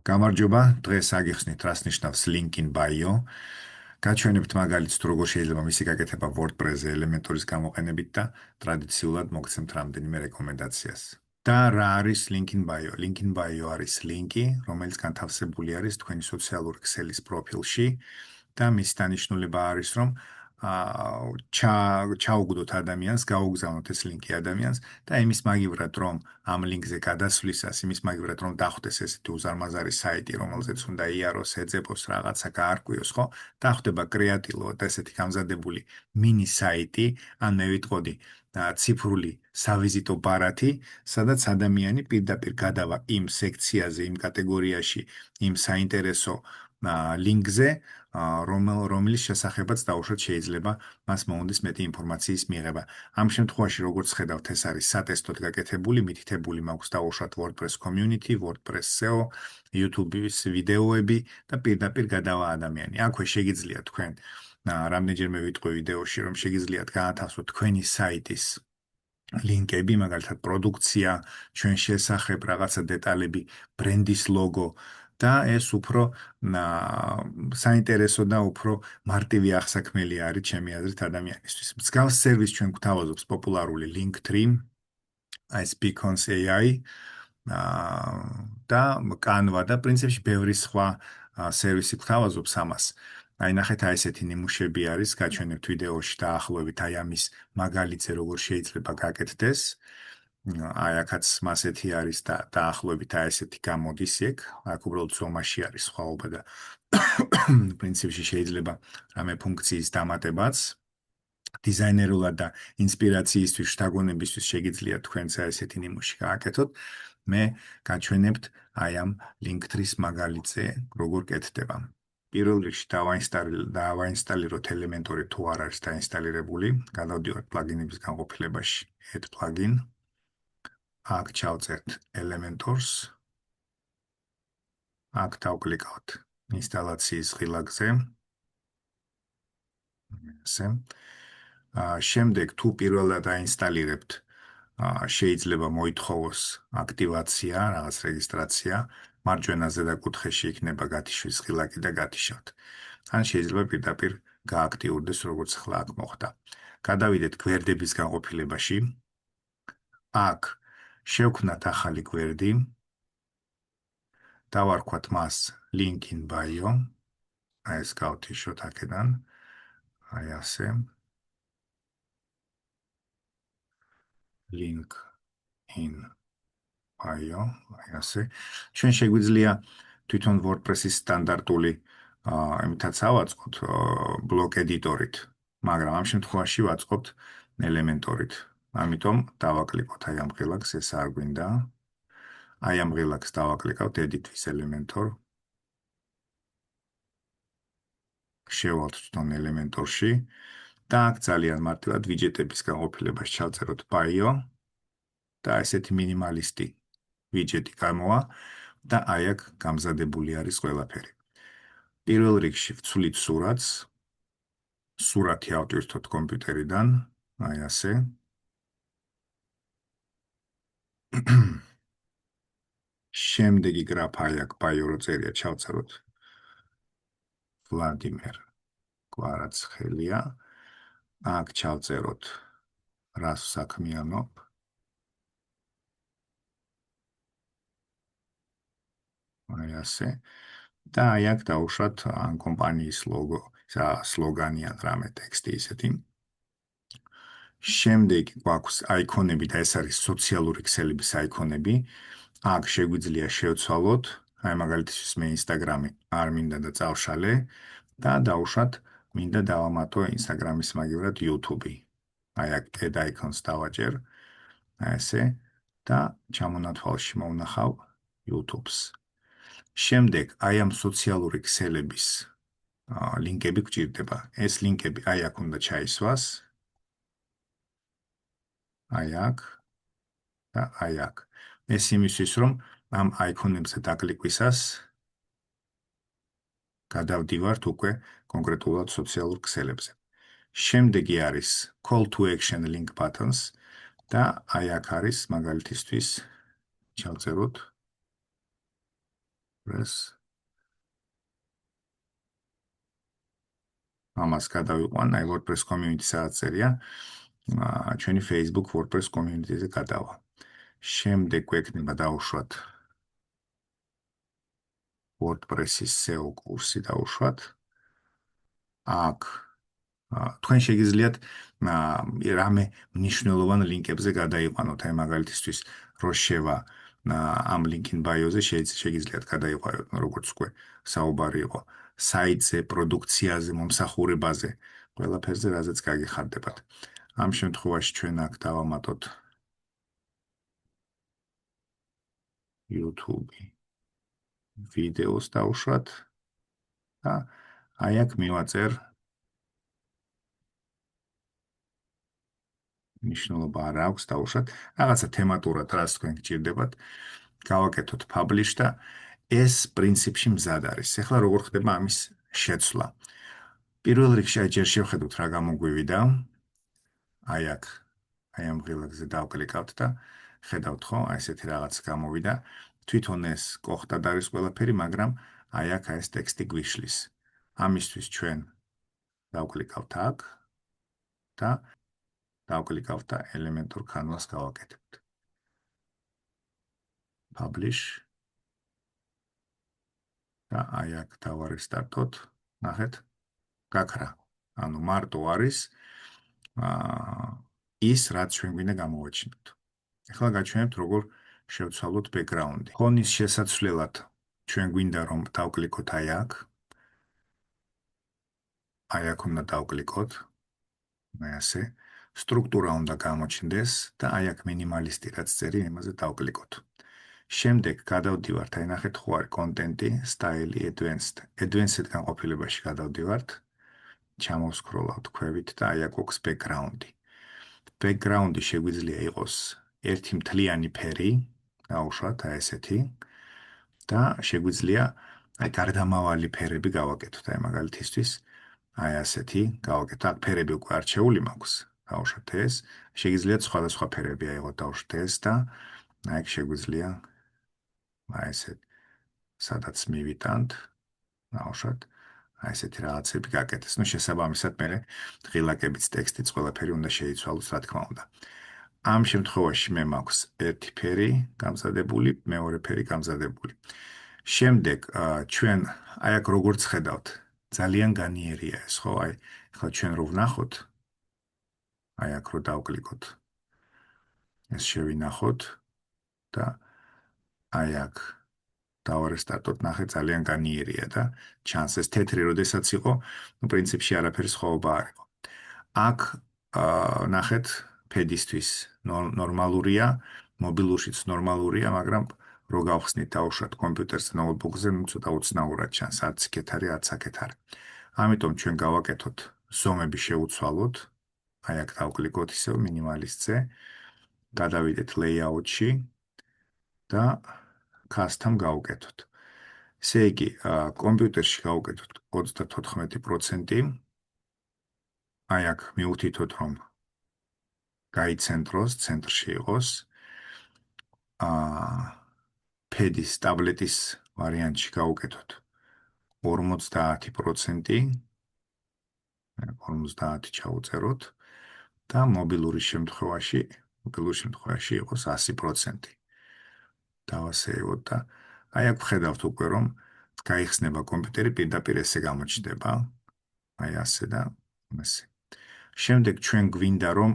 გამარჯობა, დღეს აგიხსნით რას ნიშნავს link in bio. გაჩვენებთ მაგალითს თუ როგორ შეიძლება მისი გაკეთება WordPress-ზე ელემენტორის გამოყენებით და ტრადიციულად მოგცემთ რამდენიმე რეკომენდაციას. და რა არის link in bio? Link in bio არის ლინკი, რომელიც განთავსებული არის თქვენი სოციალური ქსელის პროფილში და მის დანიშნულება არის, რომ ჩაუგდოთ ადამიანს, გაუგზავნოთ ეს ლინკი ადამიანს და იმის მაგივრად, რომ ამ ლინკზე გადასვლისას, იმის მაგივრად, რომ დახვდეს ესეთი უზარმაზარი საიტი, რომელზეც უნდა იაროს, ეძებოს, რაღაცა გაარკვიოს, ხო? დახვდება კრეატილო და ესეთი გამზადებული მინი საიტი, ან მე ვიტყოდი ციფრული სავიზიტო ბარათი, სადაც ადამიანი პირდაპირ გადავა იმ სექციაზე, იმ კატეგორიაში, იმ საინტერესო ლინკზე, რომლის შესახებაც დაუშვათ შეიძლება მას მოუნდეს მეტი ინფორმაციის მიღება. ამ შემთხვევაში, როგორც ხედავთ, ეს არის სატესტოდ გაკეთებული, მითითებული მაქვს დაუშვათ WordPress community, WordPress SEO, YouTube-ის ვიდეოები და პირდაპირ გადავა ადამიანი. აქვე შეგიძლიათ თქვენ რამდენჯერმე ვიტყვი ვიდეოში, რომ შეგიძლიათ გაათავსოთ თქვენი საიტის ლინკები, მაგალითად პროდუქცია, ჩვენ შესახებ რაღაცა დეტალები, ბრენდის ლოგო და ეს უფრო საინტერესო და უფრო მარტივი აღსაქმელი არის ჩემი აზრით ადამიანისთვის. მსგავს სერვისს ჩვენ გვთავაზობს პოპულარული Linktree, ეს Beacons AI და Canva და პრინციპში ბევრი სხვა სერვისი გვთავაზობს ამას. აი ნახეთ აი ესეთი ნიმუშები არის, გაჩვენებთ ვიდეოში დაახლოებით აი ამის მაგალითზე როგორ შეიძლება გაკეთდეს. აი აქაც მასეთი არის და დაახლოებით აი ესეთი გამოდის ეგ, აქ უბრალოდ ზომაში არის სხვაობა და პრინციპში შეიძლება რამე ფუნქციის დამატებაც. დიზაინერულად და ინსპირაციისთვის, შთაგონებისთვის შეგიძლიათ თქვენც ესეთი ნიმუში გააკეთოთ. მე გაჩვენებთ აი ამ Linktree-ის მაგალითზე როგორ კეთდება. პირველ რიგში დავაინსტალიროთ ელემენტორი თუ არ არის დაინსტალირებული, გადავდივართ პლაგინების განყოფილებაში, add plugin. აქ ჩავწერთ Elementors. აქ დავკლიკავთ ინსტალაციის ღილაკზე. ესე. შემდეგ თუ პირველად დაინსტალირებთ, შეიძლება მოითხოვოს აქტივაცია, რაღაც რეგისტრაცია, მარჯვენა ზედა კუთხეში იქნება გათიშვის ღილაკი და გათიშავთ. ან შეიძლება პირდაპირ გააქტიურდეს, როგორც ახლა აქ მოხდა. გადავიდეთ გვერდების განყოფილებაში. აქ შევქმნათ ახალი გვერდი. დავარქვათ მას link in bio. აი ეს გავთიშოთ აქედან. აი ასე. link in bio, აი ასე. ჩვენ შეგვიძლია თვითონ WordPress-ის სტანდარტული იმითაც ავაწყოთ ბლოკ ედიტორით, მაგრამ ამ შემთხვევაში ვაწყობთ ელემენტორით. ამიტომ დავაკლიკოთ აი ამ ღილაკს, ეს არ გვინდა. აი ამ ღილაკს დავაკლიკავთ edit with elementor. შევალთ თვითონ ელემენტორში და აქ ძალიან მარტივად ვიჯეტების განყოფილებას ჩავწეროთ bio და ესეთი მინიმალისტი ვიჯეტი გამოვა და აი აქ გამზადებული არის ყველაფერი. პირველ რიგში ვცვლით სურათს, სურათი ავტვირთოთ კომპიუტერიდან, აი ასე. შემდეგი გრაფა აი აქ bio რო წერია ჩავწეროთ ვლადიმერ კვარაცხელია. აქ ჩავწეროთ რას საქმიანობ. აი ასე. და აი აქ დავუშვათ ამ კომპანიის ლოგო, სლოგანი ან რამე ტექსტი ისეთი. შემდეგ გვაქვს აიკონები და ეს არის სოციალური ქსელების აიკონები. აქ შეგვიძლია შევცვალოთ, აი მაგალითისთვის მე Instagram-ი არ მინდა და წავშალე და დავუშვათ მინდა დავამატო Instagram-ის მაგივრად YouTube-ი. აი აქ add icons დავაჭერ, აი ესე და ჩამონათვალში მოვნახავ YouTube-ს. შემდეგ აი ამ სოციალური ქსელების ლინკები გვჭირდება. ეს ლინკები აი აქ უნდა ჩაისვას. აი აქ და აი აქ. ეს იმისთვის, რომ ამ აიკონებზე დაკლიკვისას გადავდივართ უკვე კონკრეტულად სოციალურ ქსელებზე. შემდეგი არის call to action link buttons და აი აქ არის მაგალითისთვის ჩავწეროთ WordPress. ამას გადავიყვან, აი WordPress community სადაც წერია. ჩვენი Facebook WordPress community-ზე გადავა. შემდეგ გვექნება დავუშვათ WordPress-ის SEO კურსი დავუშვათ. აქ თქვენ შეგიძლიათ რამე მნიშვნელოვან ლინკებზე გადაიყვანოთ, აი მაგალითისთვის როშევა ამ ლინკინ ბაიოზე შეგიძლიათ გადაიყვანოთ, როგორც უკვე საუბარი იყო, საიტზე, პროდუქციაზე, მომსახურებაზე, ყველაფერზე, რაზეც გაგიხარდებათ. ამ შემთხვევაში ჩვენ აქ დავამატოთ YouTube ვიდეოს დავუშვათ და აი აქ მივაწერ მნიშვნელობა არ აქვს დავუშვათ, რაღაცა თემატურად რაც თქვენ გჭირდებათ, გავაკეთოთ publish და ეს პრინციპში მზად არის. ეხლა როგორ ხდება ამის შეცვლა? პირველ რიგში ჯერ შევხედოთ რა გამოგვივიდა. აი აქ, აი ამ ღილაკზე დავკლიკავთ და ხედავთ ხო, აი ესეთი რაღაც გამოვიდა. თვითონ ეს კოხტად არის ყველაფერი, მაგრამ აი აქ ეს ტექსტი გვიშლის. ამისთვის ჩვენ დავკლიკავთ აქ და დავკლიკავთ და Elementor Canvas გავაკეთებთ. Publish და აი აქ დავარესტარტოთ. ნახეთ, გაქრა. ანუ მარტო არის ის, რაც ჩვენ გვინდა გამოვაჩინოთ. ახლა გაჩვენებთ, როგორ შევცვალოთ background-ი. ფონის შესაცვლელად ჩვენ გვინდა რომ დავკლიკოთ აი აქ. აი აქ უნდა დავკლიკოთ. მე ასე სტრუქტურა უნდა გამოჩნდეს და აი აქ მინიმალისტი რაც წერია, იმაზე დავკლიკოთ. შემდეგ გადავდივართ, აი ნახეთ ხო არის კონტენტი, სტაილი, advanced. Advanced განყოფილებაში გადავდივართ. ჩამოვსკროლავთ ქვევით და აი აქ გვაქვს background-ი. Background-ი შეგვიძლია იყოს ერთი მთლიანი ფერი, დავუშვათ აი ესეთი და შეგვიძლია აი გარდამავალი ფერები გავაკეთოთ, აი მაგალითისთვის აი ასეთი გავაკეთოთ. აქ ფერები უკვე არჩეული მაქვს. დავუშვათ ეს, შეგიძლიათ სხვადასხვა ფერები აიღოთ, დავუშვათ ეს და აი აქ შეგვიძლია აი ესეთ სადაც მივიტანთ, დავუშვათ აი ესეთი რაღაცები გაკეთეს. ნუ შესაბამისად მე ღილაკებიც, ტექსტიც ყველაფერი უნდა შეიცვალოს, რა თქმა უნდა. ამ შემთხვევაში მე მაქვს ერთი ფერი გამზადებული, მეორე ფერი გამზადებული. შემდეგ ჩვენ აი აქ როგორც ხედავთ, ძალიან განიერია ეს, ხო? აი, ახლა ჩვენ რო ვნახოთ, აი აქ რო დავკლიკოთ. ეს შევინახოთ და აი აქ დავარესტარტოთ, ნახეთ, ძალიან განიერია და ჩანს ეს თეთრი როდესაც იყო, ნუ პრინციპში არაფერი სხვაობა არ იყო. აქ ნახეთ, ფედისთვის ნორმალურია, მობილურშიც ნორმალურია, მაგრამ რო გავხსნით დავუშვათ კომპიუტერს ნოუთბუქზე, ნუ ცოტა უცნაურად ჩანს, არც იქეთ არის, არც აქეთ არის. ამიტომ ჩვენ გავაკეთოთ ზომები შევუცვალოთ. აი აქ დავკლიკოთ ისევ მინიმალისტზე, გადავიდეთ layout-ში და custom გავუკეთოთ. ესე იგი, კომპიუტერში გავუკეთოთ 34%. აი აქ მივუთითოთ რომ გაიცენტროს, ცენტრში იყოს. ფედის ტაბლეტის ვარიანტში გავუკეთოთ 50%. 50 ჩაუწეროთ და მობილური შემთხვევაში იყოს 100%. დავასეიროთ და აი აქ ვხედავთ უკვე რომ გაიხსნება კომპიუტერი პირდაპირ ესე გამოჩნდება. აი ასე და ასე. შემდეგ ჩვენ გვინდა რომ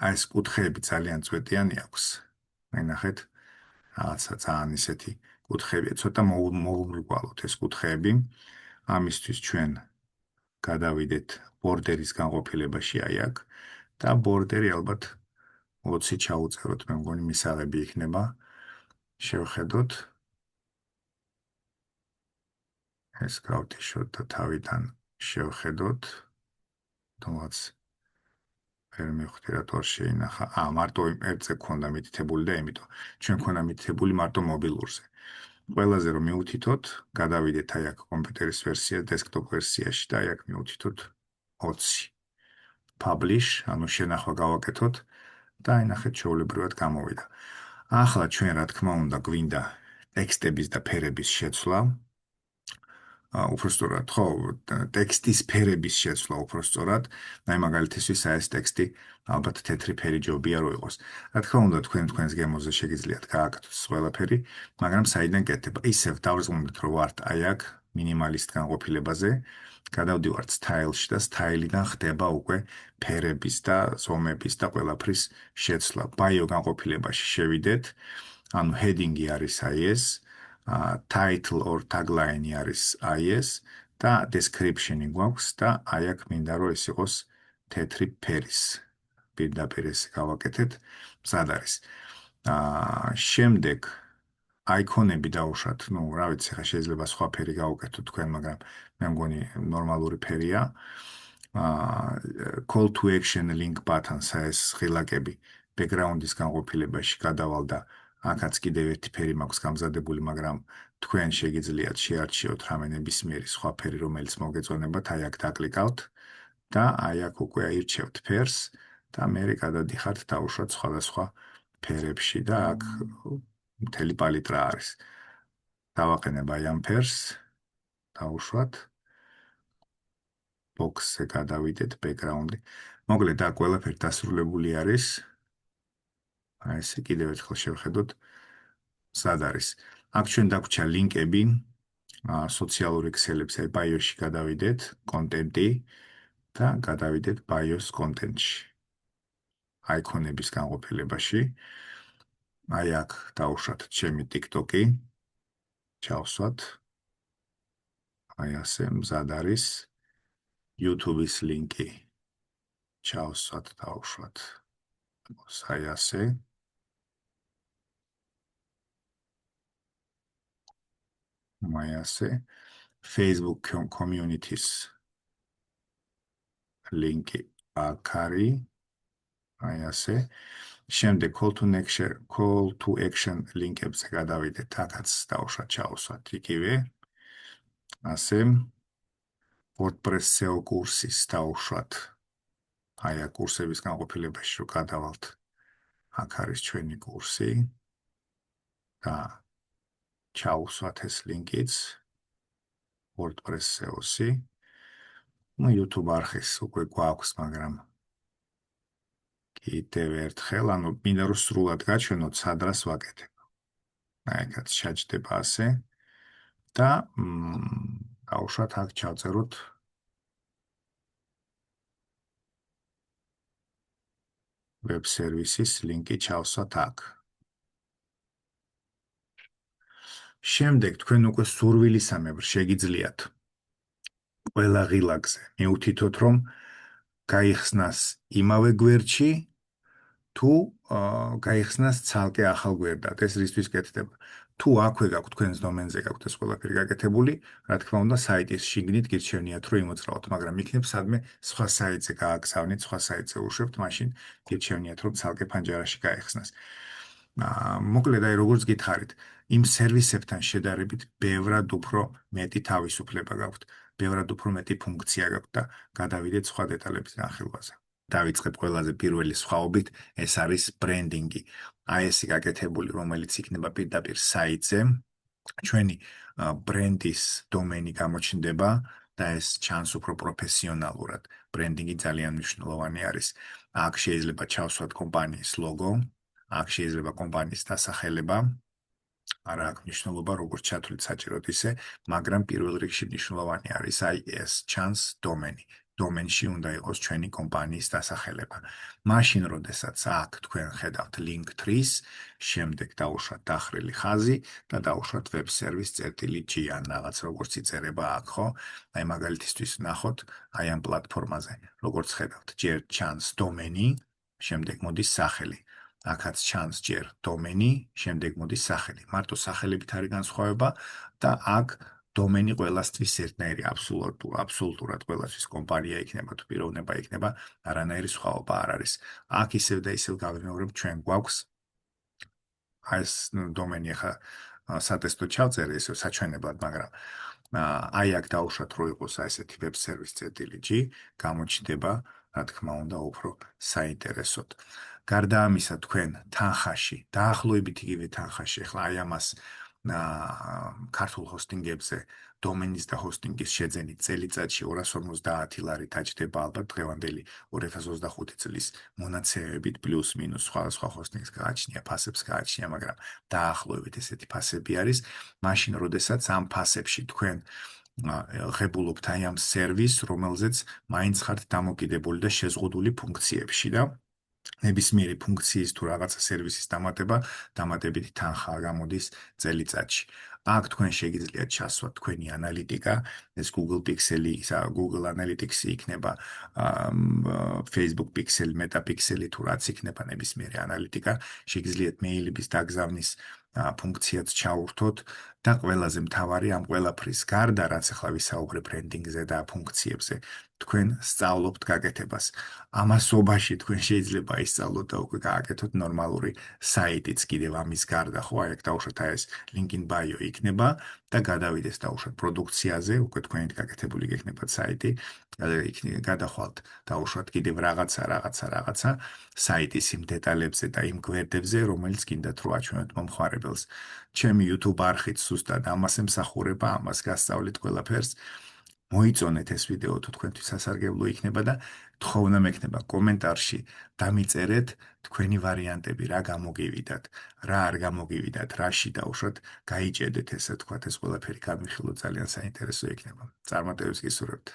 აი ეს კუთხეები ძალიან წვეტიანი აქვს. აი ნახეთ, რაღაცა ძალიან ისეთი კუთხეებია, ცოტა მოუმრგვალოთ ეს კუთხეები. ამისთვის ჩვენ გადავიდეთ ბორდერის განყოფილებაში აი აქ და ბორდერი ალბათ 20 ჩაუწეროთ, მე მგონი მისაღები იქნება. შევხედოთ. ეს გავთიშოთ და თავიდან შევხედოთ. თუმცა ვერ მივხვდი რა თქმა შეინახა. მარტო ერთზე ქონდა მითითებული და იმიტომ ჩვენ ქონდა მითითებული მარტო მობილურზე. ყველაზე რომ მივუთითოთ, გადავიდეთ აი აქ კომპიუტერის ვერსია, დესკტოპ ვერსიაში და აი აქ მივუთითოთ 20. Publish, ანუ შენახვა გავაკეთოთ და აი ნახეთ, ჩვეულებრივად გამოვიდა. ახლა ჩვენ რა თქმა უნდა გვინდა ტექსტების და ფერების შეცვლა. უпростоრად, ხო, ტექსტის ფერების შეცვლა უпростоრად, აი მაგალითისთვის ეს ტექსტი ალბათ თეთრი ფერი ჯობია რო იყოს. რა თქმა უნდა, თქვენს გემოზე შეგიძლიათ გააკეთოთ ყველაფერი, მაგრამ საიდან კეთდება? ისევ დავზრუნდით რომ ვართ აი აქ მინიმალისტ განყოფილებაზე, გადავდივართ სტაილში და სტაილიდან ხდება უკვე ფერების და ზომების და ყველაფრის შეცვლა. ბაიო განყოფილებაში შევიდეთ, ანუ heading-ი არის აი ეს, title or tagline-ი არის აი ეს და description-ი გვაქვს და აი აქ მინდა რომ ეს იყოს თეთრი ფერის. პირდაპირ ეს გავაკეთეთ, მზად არის. შემდეგ აიკონები დავუშვათ, ну, რა ვიცი, ხა შეიძლება სხვა ფერი გავუკეთოთ თქვენ, მაგრამ მე მგონი ნორმალური ფერია. call to action link button-ს ეს ღილაკები background-ის განყოფილებაში გადავალ და აქაც კიდევ ერთი ფერი მაქვს გამზადებული, მაგრამ თქვენ შეგიძლიათ შეარჩიოთ რამე ნებისმიერი სხვა ფერი, რომელიც მოგეწონებათ, აი აქ დაკლიკავთ და აი აქ უკვე აირჩევთ ფერს და მე გადადიხართ დავუშვათ სხვადასხვა ფერებში და აქ მთელი პალიტრა არის. დავაყენებ აი ამ ფერს, დავუშვათ, box-ზე გადავიდეთ, background-ი. მოკლედ აქ ყველაფერი დასრულებული არის. აი ესე კიდევ ერთხელ შევხედოთ. სად არის? აქ ჩვენ დაგვჭა ლინკები, სოციალური ქსელებს, აი ბაიოში გადავიდეთ, კონტენტი და გადავიდეთ ბაიოს კონტენტში. აიკონების განყოფილებაში. აი აქ დავუშვათ ჩემი TikTok-ი. ჩავსვათ. აი ასე მზად არის. YouTube-ის ლინკი. ჩავსვათ, დავუშვათ. აი ასე. აი ასე. Facebook community-ს ლინკი აქ არის. აი ასე. შემდეგ call to action ლინკებზე გადავიდეთ, აქაც დავუშვათ, ჩავსვათ იგივე. ასე. WordPress SEO კურსის დავუშვათ. აი აქ კურსების განყოფილებაში რო გადავალთ. აქ არის ჩვენი კურსი. და ჩავსვათ ეს ლინკიც. WordPress SEO-სი. ну YouTube არხის უკვე გვაქვს, მაგრამ კიდევ ერთხელ, ანუ მინდა რომ სრულად გაჩვენოთ, სადრას ვაკეთებ. აი აქაც ჩაჯდება ასე და გავუშვათ აქ ჩავწეროთ web service-ის ლინკი ჩავსვათ აქ. შემდეგ თქვენ უკვე სურვილისამებრ შეგიძლიათ ყველა ღილაკზე მიუთითოთ, რომ გაიხსნას იმავე გვერდში თუ გაიხსნას ცალკე ახალ გვერდად. ეს რისთვის კეთდება? თუ აქვე გაქვთ თქვენს დომენზე გაქვთ ეს ყველაფერი გაკეთებული, რა თქმა უნდა, საიტის შიგნით გირჩევნიათ რომ იმოძრავოთ, მაგრამ იქნებ სადმე სხვა საიტზე გააგზავნით, სხვა საიტზე უშვებთ, მაშინ გირჩევნიათ რომ ცალკე ფანჯარაში გაიხსნას. მოკლედ აი როგორც გითხარით, იმ სერვისებთან შედარებით ბევრად უფრო მეტი თავისუფლება გაქვთ, ბევრად უფრო მეტი ფუნქცია გაქვთ და გადავიდეთ სხვა დეტალების განხილვაზე. დავიწყებ ყველაზე პირველი სხვაობით, ეს არის ბრენდინგი. აი ესე გაკეთებული, რომელიც იქნება პირდაპირ საიტზე. ჩვენი ბრენდის დომენი გამოჩნდება და ეს ჩანს უფრო პროფესიონალურად. ბრენდინგი ძალიან მნიშვნელოვანი არის. აქ შეიძლება ჩავსვათ კომპანიის ლოგო, აქ შეიძლება კომპანიის დასახელება. არა აქვს მნიშვნელობა, როგორც ჩათვლით საჭიროდ ისე, მაგრამ პირველ რიგში მნიშვნელოვანი არის აი ეს ჩანს დომენი. დომენში უნდა იყოს ჩვენი კომპანიის დასახელება. მაშინ, როდესაც აქ თქვენ ხედავთ link3-ს, შემდეგ დავუშვათ დახრილი ხაზი და დავუშვათ web service.g ან რაღაც როგორც იწერება აქ, ხო? აი მაგალითისთვის ნახოთ, აი ამ პლატფორმაზე, როგორც ხედავთ, ჯერ ჩანს დომენი, შემდეგ მოდის სახელი. აქაც ჩანს ჯერ დომენი, შემდეგ მოდის სახელი. მარტო სახელებით არის განსხვავება და აქ დომენი ყველასთვის ერთნაირი აბსოლუტურად ყველასთვის კომპანია იქნება თუ პიროვნება იქნება, არანაირი სხვაობა არ არის. აქ ისევ და ისევ გავიმეორებ, ჩვენ გვაქვს ეს დომენი ხა სატესტო ჩავწერე ისევ საჩვენებლად, მაგრამ აი აქ დავუშვათ რომ იყოს ესეთი web service.g, გამოჩნდება, რა თქმა უნდა, უფრო საინტერესოდ. გარდა ამისა, თქვენ თანხაში, დაახლოებით იგივე თანხაში, ახლა აი ამას ქართულ ჰოსტინგებზე დომენის და ჰოსტინგის შეძენით წელიწადში 250 ლარი დაჯდება ალბათ დღევანდელი 2025 წლის მონაცემებით პლუს მინუს სხვადასხვა ჰოსტინგს გააჩნია, ფასებს გააჩნია, მაგრამ დაახლოებით ესეთი ფასები არის. მაშინ, როდესაც ამ ფასებში თქვენ ღებულობთ აი ამ სერვისს, რომელზეც მაინც ხართ დამოკიდებული და შეზღუდული ფუნქციებში და ნებისმიერი ფუნქციის თუ რაღაცა სერვისის დამატებითი თანხა გამოდის წელიწადში. აქ თქვენ შეგიძლიათ ჩასვათ თქვენი ანალიტიკა, ეს Google Pixel-ი, Google Analytics-ი იქნება, Facebook Pixel, Meta Pixel-ი თუ რაც იქნება ნებისმიერი ანალიტიკა, შეგიძლიათ მეილების დაგზავნის ფუნქციაც ჩაურთოთ და ყველაზე მთავარი ამ ყველაფრის გარდა, რაც ახლა ვისაუბრებ ბრენდინგზე და ფუნქციებზე, თქვენ სწავლობთ გაკეთებას. ამასობაში თქვენ შეიძლება ისწავლოთ და უკვე გააკეთოთ ნორმალური საიტიც კიდევ ამის გარდა, ხო, აი აქ დავუშვათ აი ეს link in bio იქნება და გადავიდეს დავუშვათ პროდუქციაზე, უკვე თქვენით გაკეთებული გექნებათ საიტი, გადახვალთ დავუშვათ კიდევ რაღაცა საიტის იმ დეტალებზე და იმ გვერდებზე, რომელიც გინდათ რომ აჩვენოთ მომხმარებელს. ჩემი YouTube არხით სუსტად ამას ემსახურება, ამას გასწავლით ყველაფერს. მოიწონეთ ეს ვიდეო თუ თქვენთვის სასარგებლო იქნება და თხოვნა მექნება კომენტარში დამიწერეთ თქვენი ვარიანტები, რა გამოგივიდათ, რა არ გამოგივიდათ, რაში დავუშვათ, გაიჭედეთ ესე თქვათ, ეს ყველაფერი გამიხილოთ ძალიან საინტერესო იქნება. წარმატებებს გისურვებთ.